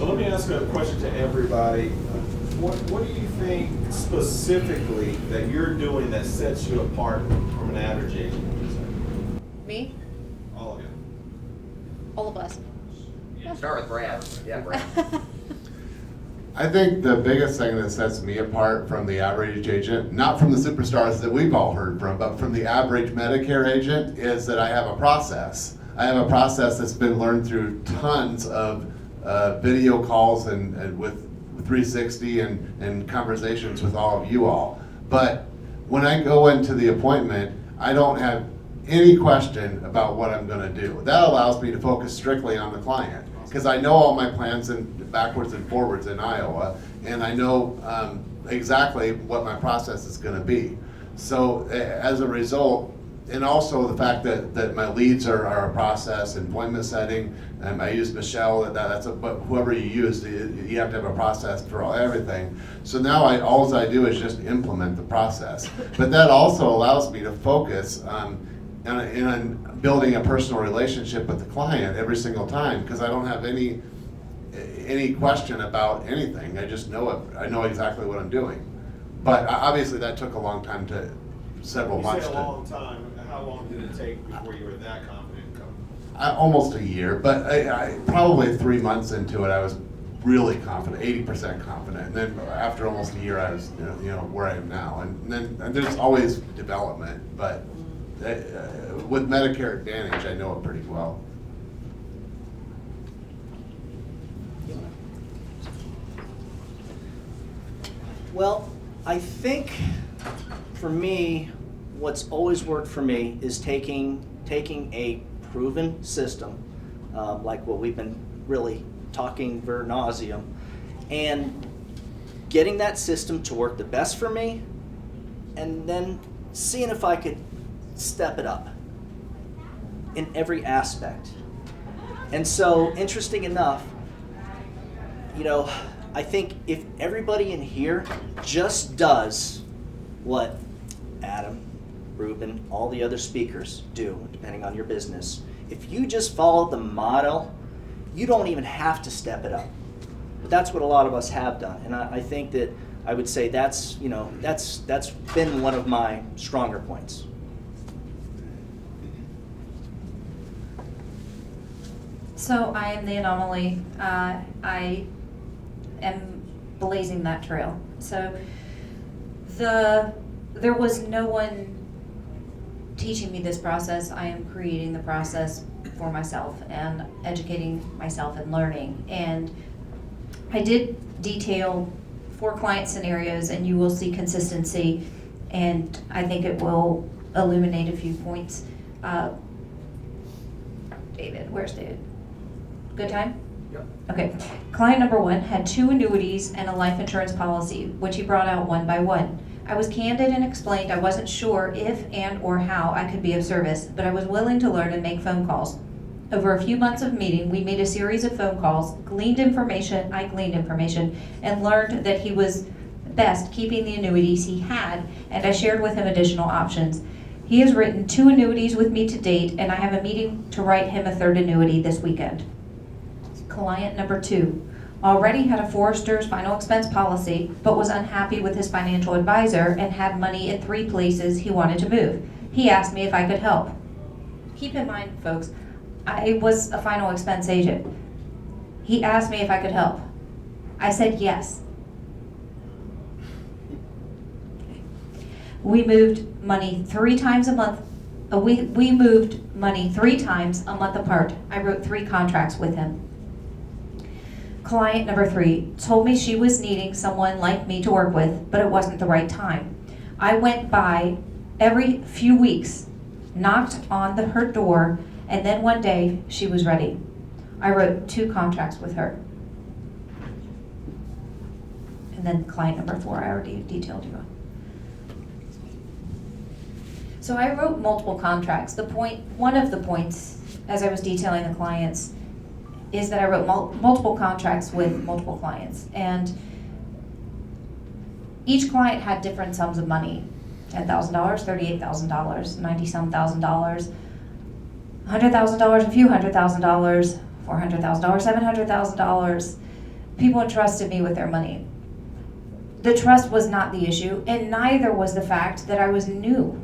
So let me ask a question to everybody. What do you think specifically that you're doing that sets you apart from an average agent? Me? All of you. All of us. Start with Brad. Yeah, Brad. I think the biggest thing that sets me apart from the average agent, not from the superstars that we've all heard from, but from the average Medicare agent, is that I have a process. I have a process that's been learned through tons of video calls and with 360 and conversations with all of you all. But when I go into the appointment, I don't have any question about what I'm going to do. That allows me to focus strictly on the client, because I know all my plans and backwards and forwards in Iowa, and I know exactly what my process is going to be. So as a result, and also the fact that my leads are a process, appointment setting, and I use Michelle, but whoever you use, you have to have a process for everything. So now all I do is just implement the process. But that also allows me to focus on building a personal relationship with the client every single time, because I don't have any question about anything. I just know it. I know exactly what I'm doing. But obviously that took a long time several months. You say a long time. How long did it take before you were that confident? Almost a year, but I probably 3 months into it, I was really confident, 80% confident. And then after almost a year, I was where I am now. And there's always development, but with Medicare Advantage, I know it pretty well. Well, I think for me, what's always worked for me is taking a proven system, like what we've been really talking ver nauseum, and getting that system to work the best for me, and then seeing if I could step it up in every aspect. And so, interesting enough, I think if everybody in here just does what Adam, Ruben, all the other speakers do, depending on your business, if you just follow the model, you don't even have to step it up. But that's what a lot of us have done, and I think that I would say that's been one of my stronger points. So I am the anomaly. I am blazing that trail. So there was no one teaching me this process. I am creating the process for myself and educating myself and learning. And I did detail 4 client scenarios, and you will see consistency, and I think it will illuminate a few points. David, where's David? Good time? Yep. Okay. Client number 1 had 2 annuities and a life insurance policy, which he brought out one by one. I was candid and explained I wasn't sure if and or how I could be of service, but I was willing to learn and make phone calls. Over a few months of meeting, we made a series of phone calls, I gleaned information, and learned that he was best keeping the annuities he had, and I shared with him additional options. He has written 2 annuities with me to date, and I have a meeting to write him a 3rd annuity this weekend. Client number 2 already had a Forrester's final expense policy, but was unhappy with his financial advisor and had money in 3 places he wanted to move. He asked me if I could help. Keep in mind, folks, I was a final expense agent. He asked me if I could help. I said yes. We moved money 3 times a month. We moved money 3 times a month apart. I wrote 3 contracts with him. Client number 3 told me she was needing someone like me to work with, but it wasn't the right time. I went by every few weeks, knocked on her door, and then one day she was ready. I wrote 2 contracts with her. And then client number 4, I already detailed you on. So I wrote multiple contracts. One of the points, as I was detailing the clients, is that I wrote multiple contracts with multiple clients, and each client had different sums of money: $10,000, $38,000, $90-some thousand, $100,000, a few $100,000, $400,000, $700,000. people entrusted me with their money. The trust was not the issue, and neither was the fact that I was new.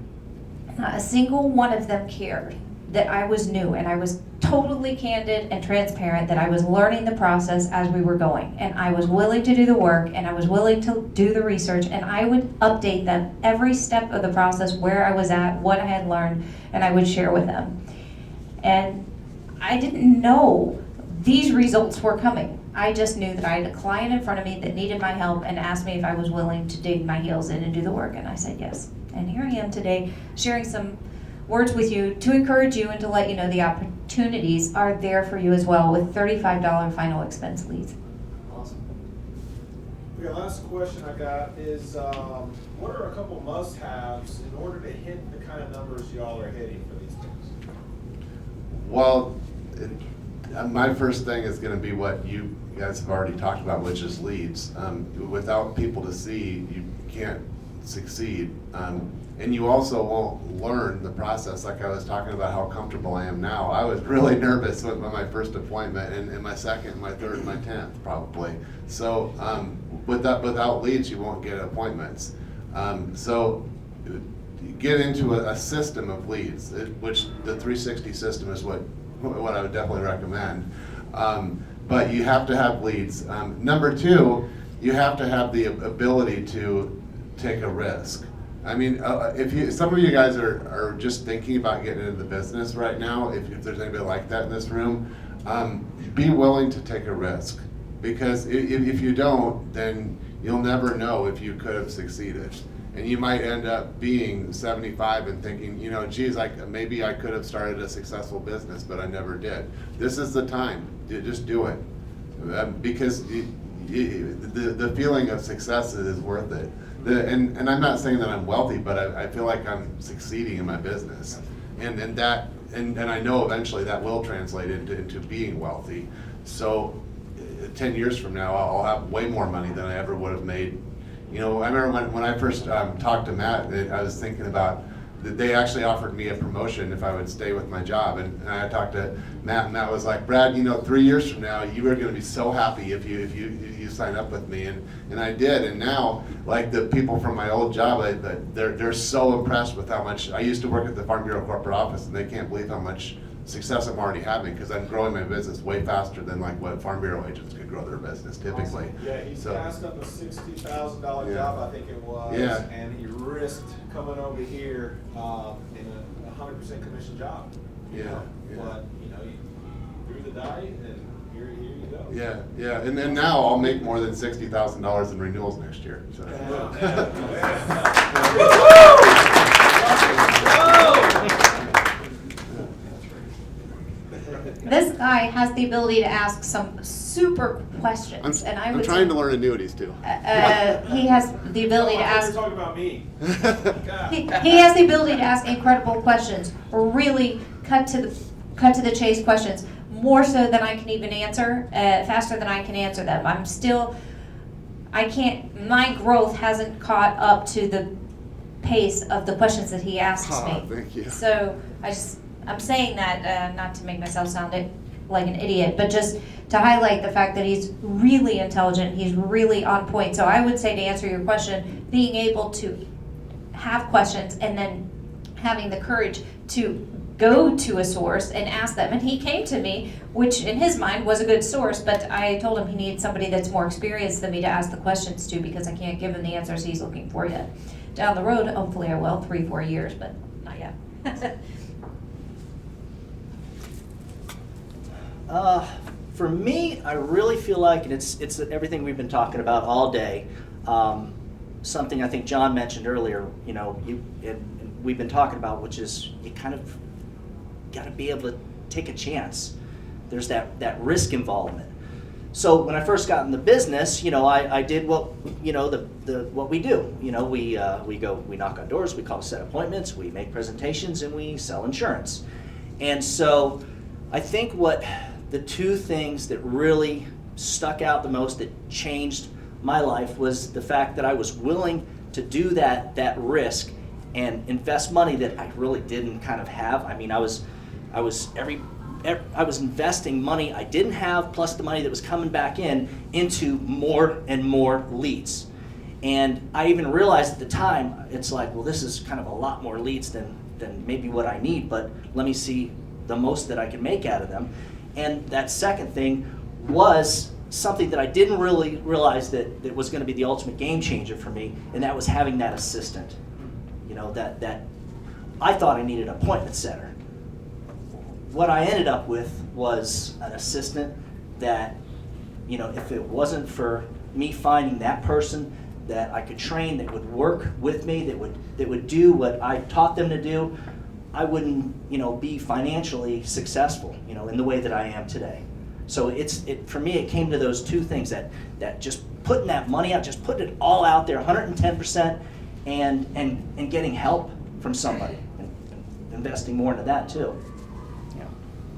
Not a single one of them cared that I was new, and I was totally candid and transparent that I was learning the process as we were going, and I was willing to do the work, and I was willing to do the research, and I would update them every step of the process, where I was at, what I had learned, and I would share with them. And I didn't know these results were coming. I just knew that I had a client in front of me that needed my help and asked me if I was willing to dig my heels in and do the work, and I said yes. And here I am today sharing some words with you to encourage you and to let you know the opportunities are there for you as well with $35 final expense leads. Awesome. Okay, last question I got is, what are a couple must-haves in order to hit the kind of numbers y'all are hitting for these things? Well, my first thing is going to be what you guys have already talked about, which is leads. Without people to see, you can't succeed. And you also won't learn the process. Like I was talking about how comfortable I am now. I was really nervous with my first appointment, and my second, my third, my 10th probably. So without leads, you won't get appointments. So get into a system of leads, which the 360 system is what I would definitely recommend. But you have to have leads. Number two, you have to have the ability to take a risk. I mean, some of you guys are just thinking about getting into the business right now, if there's anybody like that in this room, be willing to take a risk. Because if you don't, then you'll never know if you could have succeeded. And you might end up being 75 and thinking, you know, geez, maybe I could have started a successful business, but I never did. This is the time. Just do it. Because the feeling of success is worth it. And I'm not saying that I'm wealthy, but I feel like I'm succeeding in my business. And I know eventually that will translate into being wealthy. So 10 years from now, I'll have way more money than I ever would have made. You know, I remember when I first talked to Matt, I was thinking about that they actually offered me a promotion if I would stay with my job. And I talked to Matt, and Matt was like, Brad, you know, 3 years from now, you are going to be so happy if you sign up with me. And I did. And now, like the people from my old job, they're so impressed with how much, I used to work at the Farm Bureau corporate office, and they can't believe how much success I'm already having, because I'm growing my business way faster than like what Farm Bureau agents could grow their business typically. Awesome. Yeah, he passed up a $60,000 job, I think it was, and he risked coming over here in a 100% commission job. Yeah. But you know, you threw the die, and here you go. Yeah, and then now I'll make more than $60,000 in renewals next year. So. This guy has the ability to ask some super questions, and I would I'm trying to learn annuities too. He has the ability to ask. You're talking about me. He has the ability to ask incredible questions, really cut to the chase questions, more so than I can even answer, faster than I can answer them. My growth hasn't caught up to the pace of the questions that he asks me. Thank you. So I'm saying that not to make myself sound like an idiot, but just to highlight the fact that he's really intelligent, he's really on point. So I would say, to answer your question, being able to have questions and then having the courage to go to a source and ask them. And he came to me, which in his mind was a good source, but I told him he needs somebody that's more experienced than me to ask the questions to, because I can't give him the answers he's looking for yet. Down the road, hopefully I will, 3-4 years, but not yet. For me, I really feel like, and it's everything we've been talking about all day. Something I think John mentioned earlier, you know, and we've been talking about, which is you kind of got to be able to take a chance. There's that risk involvement. So when I first got in the business, you know, I did what, you know, what we do. You know, we knock on doors, we call set appointments, we make presentations, and we sell insurance. And so I think what the two things that really stuck out the most, that changed my life, was the fact that I was willing to do that risk and invest money that I really didn't kind of have. I mean, I was every I was investing money I didn't have, plus the money that was coming back in, into more and more leads. And I even realized at the time, it's like, well, this is kind of a lot more leads than maybe what I need, but let me see the most that I can make out of them. And that second thing was something that I didn't really realize that was going to be the ultimate game changer for me, and that was having that assistant. You know, that I thought I needed an appointment setter. What I ended up with was an assistant that, you know, if it wasn't for me finding that person that I could train, that would work with me, that would do what I taught them to do, I wouldn't, you know, be financially successful, you know, in the way that I am today. So for me, it came to those two things, that just putting that money out, just putting it all out there, 110%, and getting help from somebody, and investing more into that too.